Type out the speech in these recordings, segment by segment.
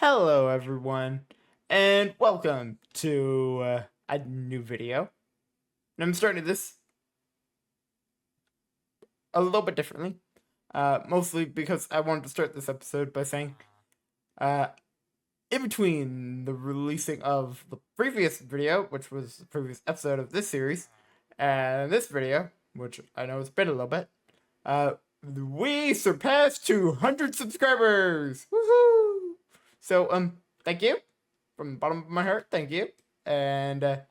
Hello everyone, and welcome to a new video. And I'm starting this a little bit differently, mostly because I wanted to start this episode by saying, in between the releasing of the previous video, which was the previous episode of this series, and this video, which I know has been a little bit, we surpassed 200 subscribers! Woohoo! So, thank you. From the bottom of my heart, thank you. And,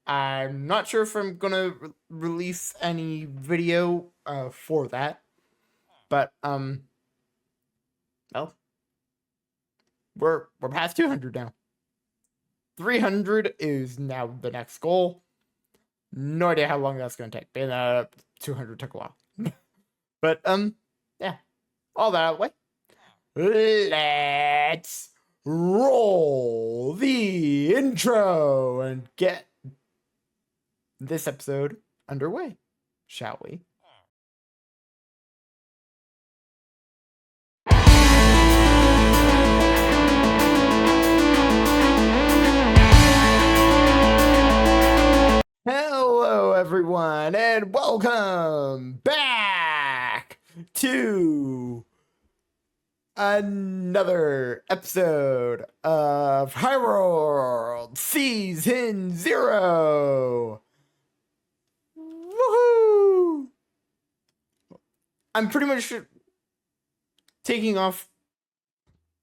I'm not sure if I'm gonna release any video, for that. But, well, we're past 200 now. 300 is now the next goal. No idea how long that's gonna take. But, 200 took a while. But, yeah. All that out of the way. Let's roll the intro and get this episode underway, shall we? Hello everyone and welcome back to another episode of Highworlds Season Zero. Woohoo! I'm pretty much taking off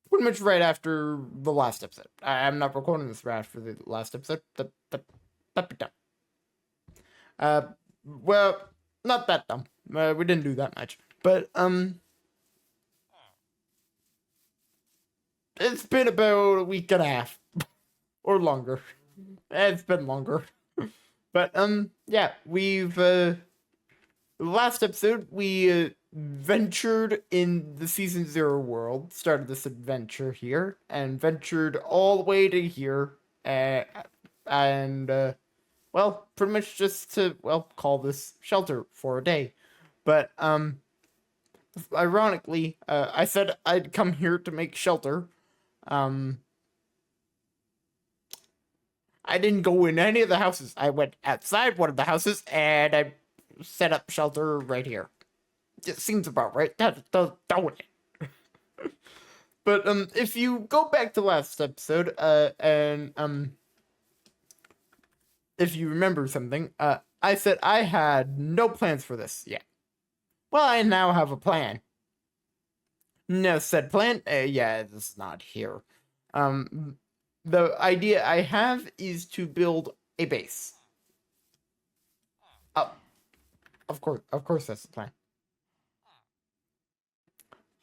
pretty much right after the last episode. I'm not recording this right after the last episode. Well, not that dumb. We didn't do that much. But, it's been about a week and a half. Or longer. It's been longer. But, yeah, we've, last episode, we, ventured in the Season Zero world, started this adventure here, and ventured all the way to here, well, pretty much just to, well, call this shelter for a day. But, ironically, I said I'd come here to make shelter. I didn't go in any of the houses. I went outside one of the houses, and I set up shelter right here. It seems about right. Don't it? But, if you go back to last episode, if you remember something, I said I had no plans for this yet. Well, I now have a plan. No said plan, yeah, this is not here. The idea I have is to build a base. Oh, of course that's the plan.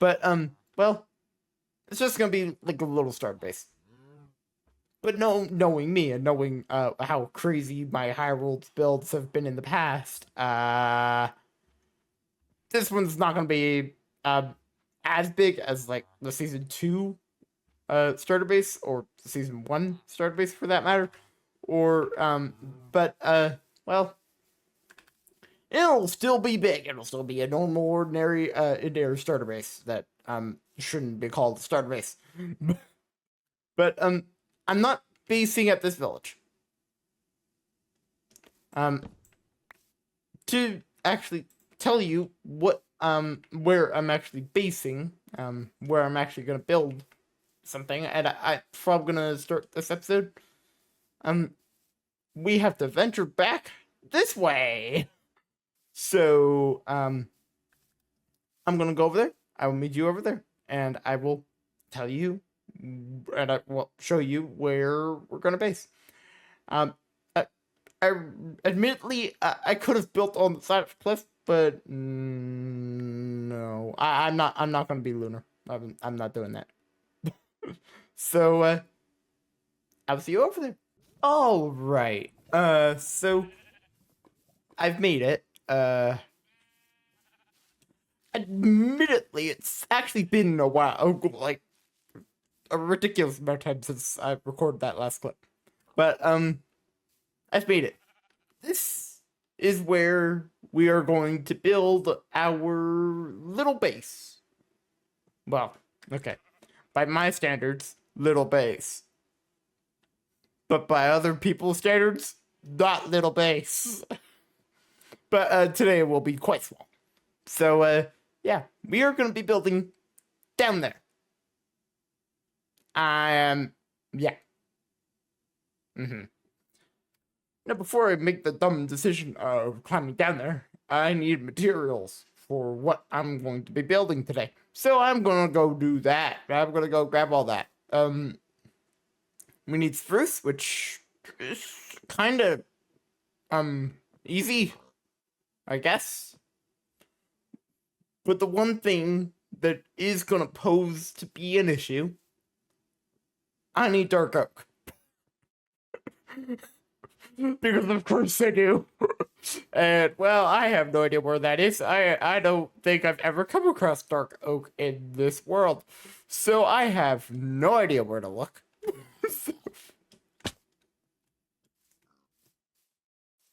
But, well, it's just gonna be like a little start base. But knowing me and knowing how crazy my Highworlds builds have been in the past, this one's not gonna be as big as like the season 2 starter base or season 1 starter base for that matter. Or but well, it'll still be big. It'll still be a normal ordinary starter base that shouldn't be called a starter base. But I'm not basing at this village. To actually tell you what where I'm actually basing, where I'm actually gonna build something, and I probably gonna start this episode. We have to venture back this way. So I'm gonna go over there. I will meet you over there, and I will tell you, and I will show you where we're gonna base. I admittedly I could have built on the side of the cliff, but no, I'm not gonna be lunar. I'm not doing that. So I'll see you over there. All right. So I've made it. Admittedly, it's actually been a while, like a ridiculous amount of time since I recorded that last clip. But I've made it. This is where we are going to build our little base. Well, okay. By my standards, little base. But by other people's standards, not little base. But today it will be quite small. So, yeah, we are going to be building down there. Yeah. Now, before I make the dumb decision of climbing down there, I need materials for what I'm going to be building today. So I'm going to go do that. I'm going to go grab all that. We need spruce, which is kind of, easy, I guess. But the one thing that is going to pose to be an issue, I need dark oak. Because of course I do. And, well, I have no idea where that is. I don't think I've ever come across dark oak in this world. So I have no idea where to look.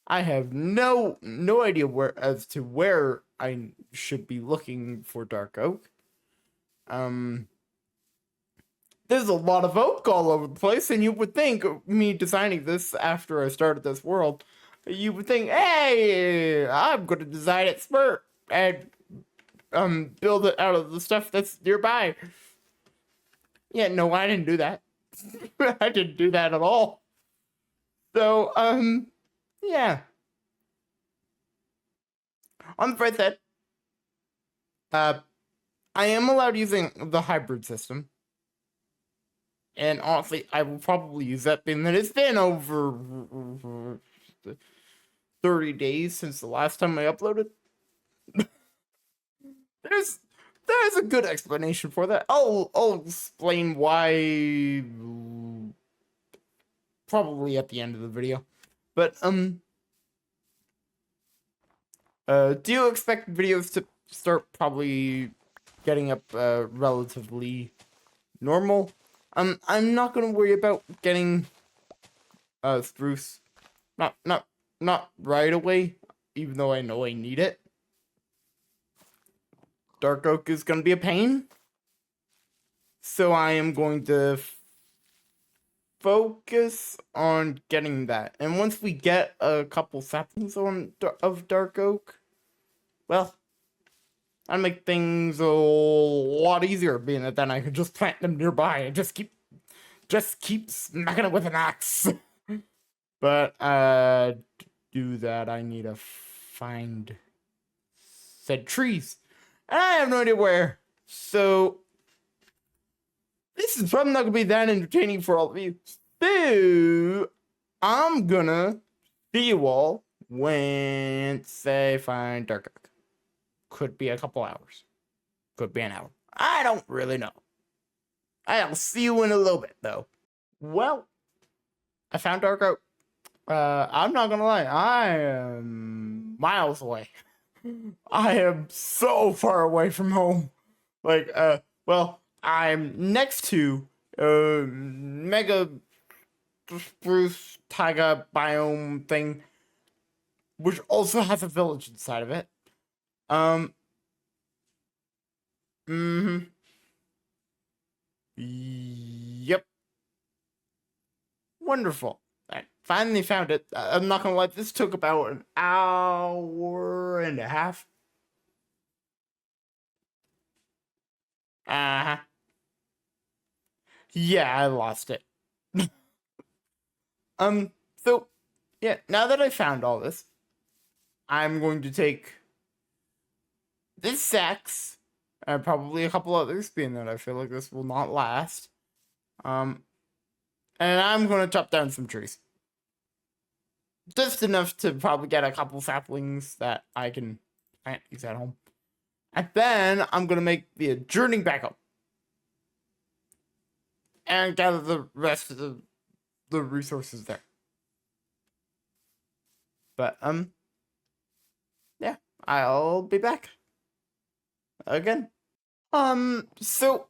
I have no idea as to where I should be looking for dark oak. There's a lot of oak all over the place, and you would think, me designing this after I started this world, you would think, hey, I'm going to design it smart and build it out of the stuff that's nearby. Yeah, no, I didn't do that. I didn't do that at all. So, yeah. On the bright side, I am allowed using the hybrid system. And honestly, I will probably use that being that it's been over 30 days since the last time I uploaded. There's a good explanation for that. I'll explain why probably at the end of the video. But do you expect videos to start probably getting up relatively normal? I'm not gonna worry about getting spruce not right away, even though I know I need it. Dark oak is gonna be a pain, so I am going to focus on getting that. And once we get a couple saplings of dark oak, well, I'll make things a lot easier, being that then I can just plant them nearby and just keep smacking it with an axe. But to do that, I need to find said trees, and I have no idea where. So this is probably not gonna be that entertaining for all of you. So I'm gonna see you all once I find dark oak. Could be a couple hours. Could be an hour. I don't really know. I'll see you in a little bit, though. Well, I found dark oak. I'm not gonna lie. I am miles away. I am so far away from home. Like, well, I'm next to mega spruce taiga biome thing, which also has a village inside of it. Yep. Wonderful. I finally found it. I'm not gonna lie, this took about an hour and a half. Uh-huh. Yeah, I lost it. So, yeah, now that I found all this, I'm going to take this axe, and probably a couple others, being that I feel like this will not last. And I'm going to chop down some trees. Just enough to probably get a couple saplings that I can plant these at home. And then I'm going to make the journey back up. And gather the rest of the resources there. But, yeah, I'll be back. Again. So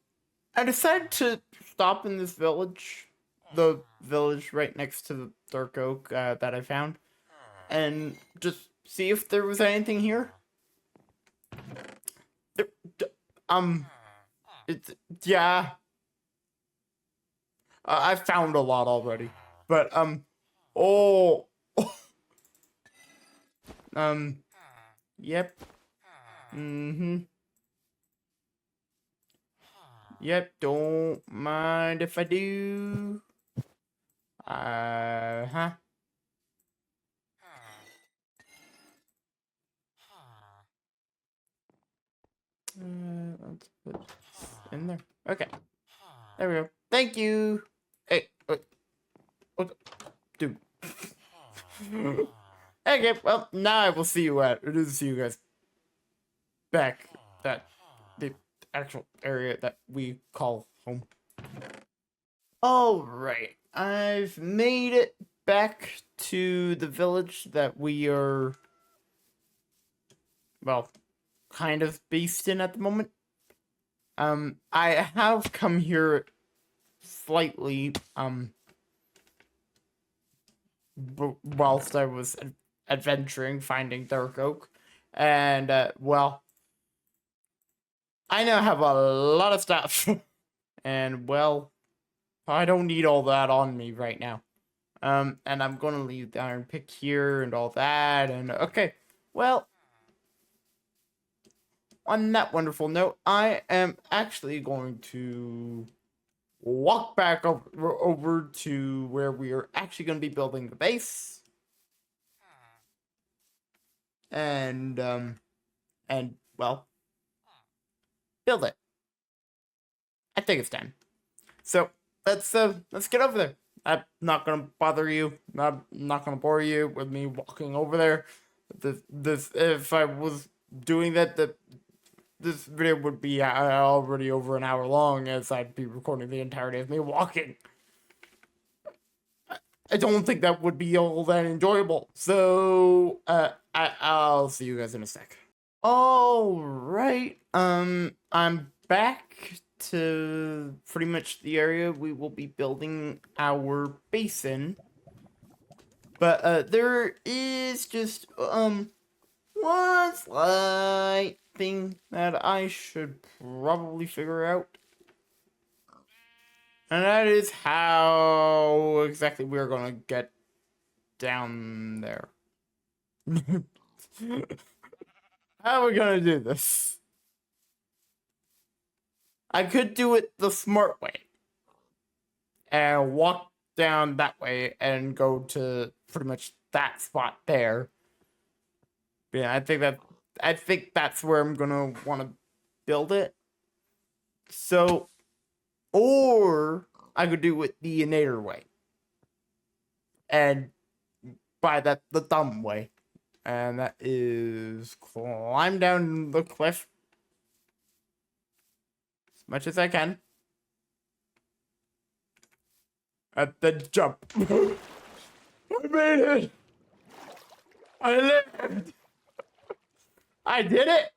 I decided to stop in this village. The village right next to the dark oak that I found. And just see if there was anything here. Yeah. I found a lot already. But, oh, yep. Mm-hmm. Yep, don't mind if I do. Uh-huh. Let's put this in there. Okay. There we go. Thank you. Hey, what, dude. Okay, well, now I will see you guys back at the actual area that we call home. Alright, I've made it back to the village that we are, well, kind of based in at the moment. I have come here slightly, whilst I was adventuring, finding dark oak, and, well, I now have a lot of stuff, and, well, I don't need all that on me right now. And I'm gonna leave the iron pick here and all that, and okay, well, on that wonderful note, I am actually going to walk back over to where we are actually going to be building the base. And well, build it. I think it's time. So let's get over there. I'm not gonna bother you. I'm not gonna bore you with me walking over there. This if I was doing that, this video would be already over an hour long, as I'd be recording the entirety of me walking. I don't think that would be all that enjoyable. So, I'll see you guys in a sec. All right. I'm back to pretty much the area we will be building our base in. But, there is just, one slight thing that I should probably figure out. And that is how exactly we're gonna get down there. How are we gonna do this? I could do it the smart way and walk down that way and go to pretty much that spot there. But yeah, I think that's where I'm gonna want to build it. So, or I could do it the Inator way, and by that the dumb way, and that is climb down the cliff as much as I can at the jump. I made it! I lived! I did it!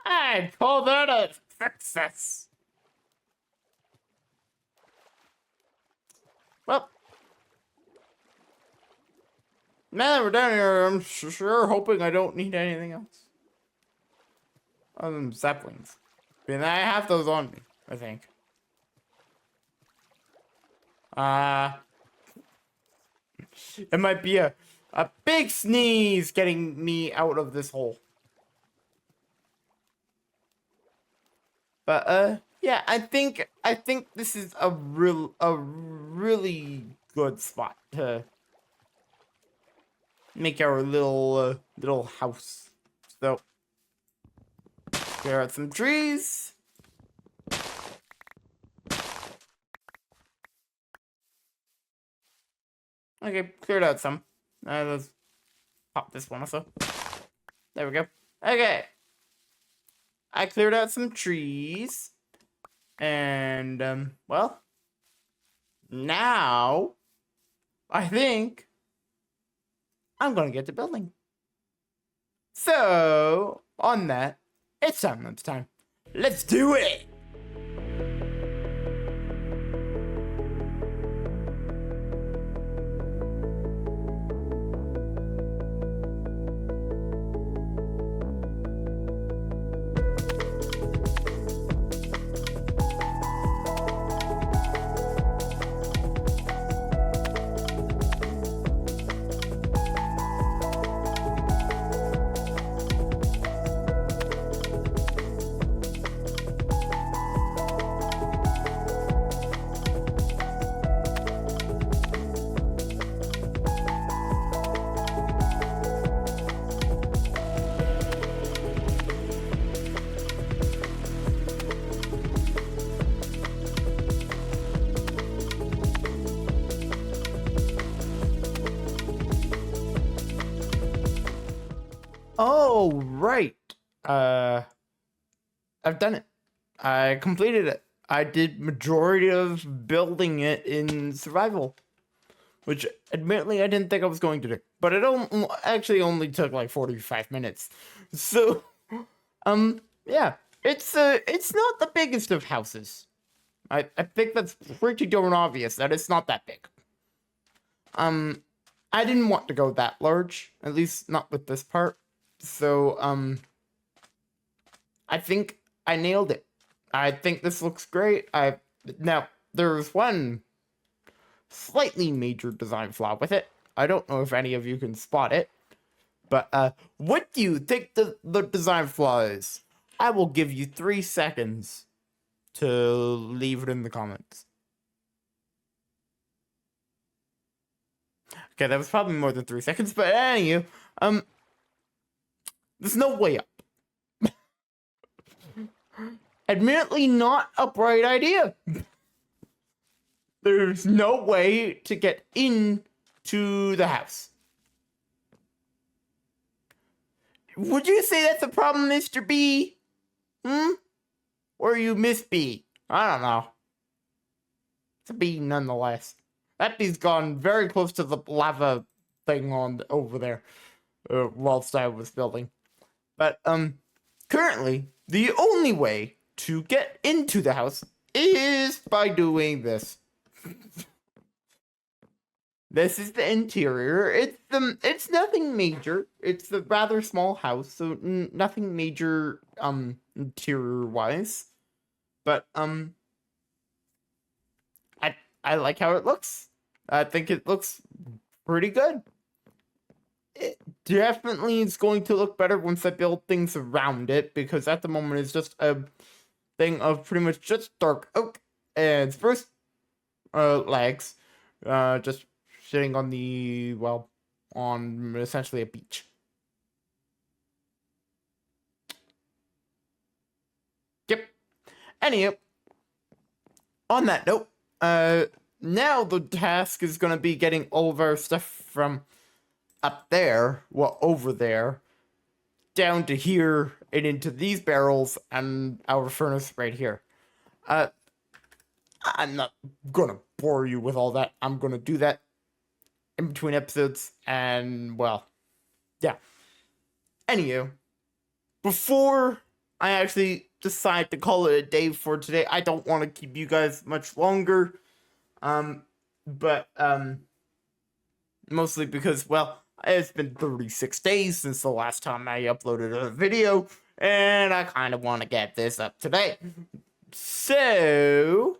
I call that a success. Well, now that we're down here, I'm sure hoping I don't need anything else. Other than saplings. And I have those on me, I think. It might be a big sneeze getting me out of this hole. But yeah, I think this is a really good spot to make our little house. So clear out some trees. Okay, cleared out some. Let's pop this one also. There we go. Okay. I cleared out some trees. And, well, now I think I'm gonna get to building. So, on that, it's time. Let's do it! Oh, right. I've done it. I completed it. I did majority of building it in survival, which admittedly I didn't think I was going to do, but it actually only took like 45 minutes. So, yeah, it's not the biggest of houses. I think that's pretty darn obvious that it's not that big. I didn't want to go that large, at least not with this part. So, I think I nailed it. I think this looks great. Now there's one slightly major design flaw with it. I don't know if any of you can spot it, but what do you think the design flaw is? I will give you 3 seconds to leave it in the comments. Okay, that was probably more than 3 seconds, but anyway, there's no way up. Admittedly, not a bright idea. There's no way to get into the house. Would you say that's a problem, Mr. B? Or you Miss B? I don't know. It's a B nonetheless. That B's gone very close to the lava thing on over there, whilst I was building. But currently, the only way to get into the house is by doing this. This is the interior. It's nothing major. It's a rather small house, so nothing major interior wise. But I like how it looks. I think it looks pretty good. It definitely is going to look better once I build things around it, because at the moment it's just a thing of pretty much just dark oak and spruce legs, just sitting on the, well, on essentially a beach. Yep. Anyway, on that note, now the task is going to be getting all of our stuff from up there, well, over there, down to here and into these barrels and our furnace right here. I'm not gonna bore you with all that. I'm gonna do that in between episodes, and well, yeah. Anywho, before I actually decide to call it a day for today, I don't want to keep you guys much longer. But mostly because, well, it's been 36 days since the last time I uploaded a video, and I kind of want to get this up today. So,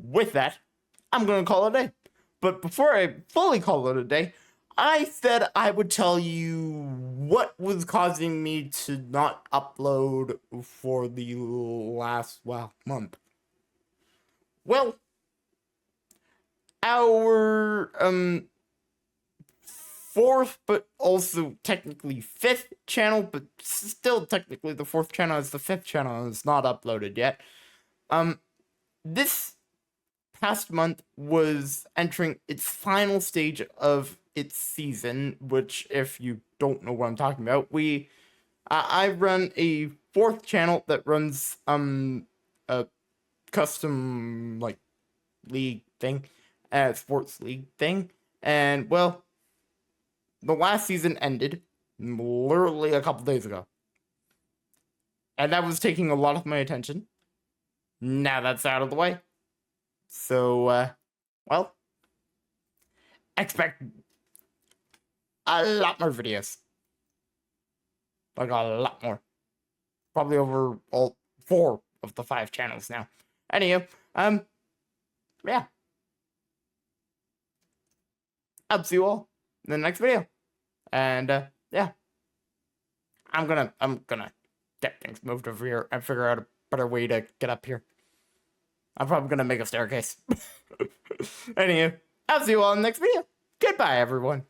with that, I'm going to call it a day. But before I fully call it a day, I said I would tell you what was causing me to not upload for the last, well, month. Well, our fourth, but also technically fifth channel, but still technically the fourth channel is the fifth channel, and it's not uploaded yet. This past month was entering its final stage of its season, which, if you don't know what I'm talking about, I run a fourth channel that runs a custom like league thing, sports league thing, and well, the last season ended literally a couple days ago, and that was taking a lot of my attention. Now that's out of the way, so well, expect a lot more videos, like a lot more, probably over all 4 of the 5 channels now. Anyway, yeah, I'll see you all in the next video, and yeah, I'm gonna get things moved over here and figure out a better way to get up here. I'm probably gonna make a staircase. Anyway, I'll see you all in the next video. Goodbye, everyone.